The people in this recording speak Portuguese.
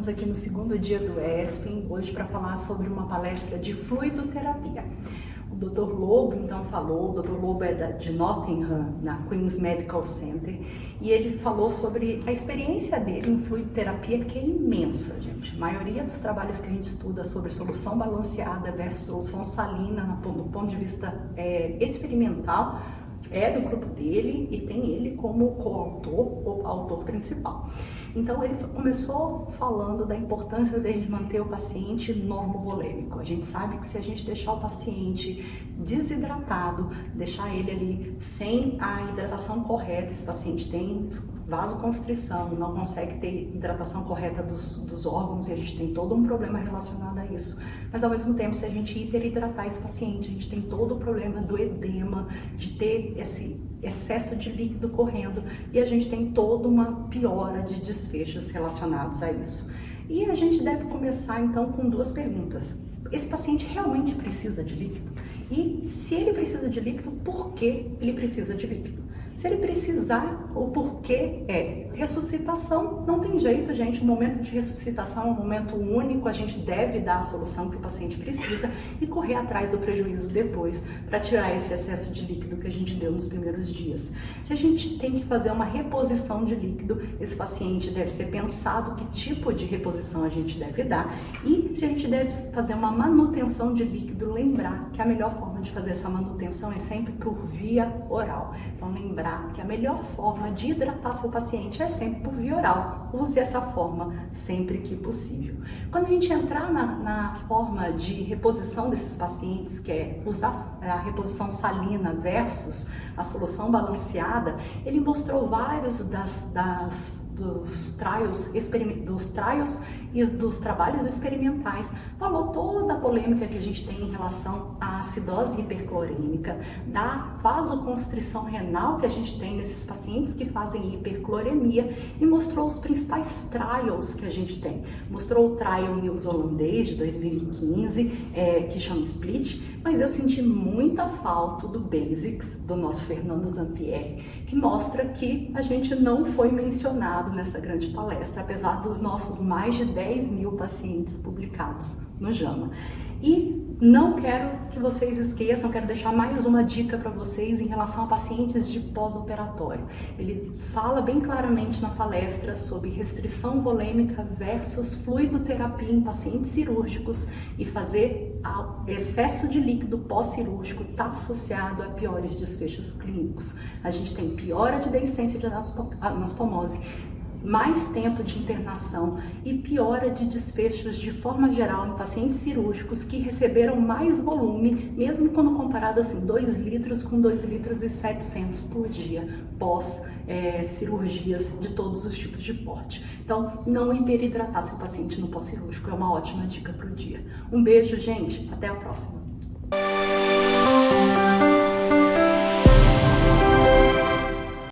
aqui no segundo dia do ESPEN, hoje para falar sobre uma palestra de fluidoterapia. O Dr. Lobo então falou, o Dr. Lobo é de Nottingham, na Queen's Medical Center, e ele falou sobre a experiência dele em fluidoterapia, que é imensa, gente. A maioria dos trabalhos que a gente estuda sobre solução balanceada versus solução salina, do ponto de vista experimental, é do grupo dele e tem ele como coautor ou autor principal. Então ele começou falando da importância de manter o paciente normovolêmico. A gente sabe que se a gente deixar o paciente desidratado, deixar ele ali sem a hidratação correta, esse paciente tem vasoconstrição, não consegue ter hidratação correta dos órgãos e a gente tem todo um problema relacionado a isso. Mas ao mesmo tempo, se a gente hiperidratar esse paciente, a gente tem todo o problema do edema, de ter esse excesso de líquido correndo e a gente tem toda uma piora de desfechos relacionados a isso. E a gente deve começar então com duas perguntas. Esse paciente realmente precisa de líquido? E se ele precisa de líquido, por que ele precisa de líquido? Se ele precisar, o porquê é ressuscitação, não tem jeito, gente. O momento de ressuscitação é um momento único, a gente deve dar a solução que o paciente precisa e correr atrás do prejuízo depois para tirar esse excesso de líquido que a gente deu nos primeiros dias. Se a gente tem que fazer uma reposição de líquido, esse paciente deve ser pensado que tipo de reposição a gente deve dar e se a gente deve fazer uma manutenção de líquido, lembrar que a melhor forma de fazer essa manutenção é sempre por via oral. Então lembrar que a melhor forma de hidratar seu paciente é sempre por via oral. Use essa forma sempre que possível. Quando a gente entrar na forma de reposição desses pacientes, que é usar a reposição salina versus a solução balanceada, ele mostrou vários dos trials e dos trabalhos experimentais, falou toda a polêmica que a gente tem em relação à acidose hiperclorêmica, da vasoconstrição renal que a gente tem nesses pacientes que fazem hipercloremia e mostrou os principais trials que a gente tem. Mostrou o trial neozelandês de 2015, que chama Split, mas eu senti muita falta do Basics, do nosso Fernando Zampieri, que mostra que a gente não foi mencionado nessa grande palestra, apesar dos nossos mais de 10 mil pacientes publicados no JAMA. E não quero que vocês esqueçam, quero deixar mais uma dica para vocês em relação a pacientes de pós-operatório. Ele fala bem claramente na palestra sobre restrição volêmica versus fluidoterapia em pacientes cirúrgicos e fazer excesso de líquido pós-cirúrgico está associado a piores desfechos clínicos. A gente tem piora de deiscência de anastomose, mais tempo de internação e piora de desfechos de forma geral em pacientes cirúrgicos que receberam mais volume, mesmo quando comparado assim 2 litros com 2 litros e 700 por dia pós cirurgias de todos os tipos de porte. Então, não hiperidratar seu paciente no pós-cirúrgico é uma ótima dica para o dia. Um beijo, gente, até a próxima!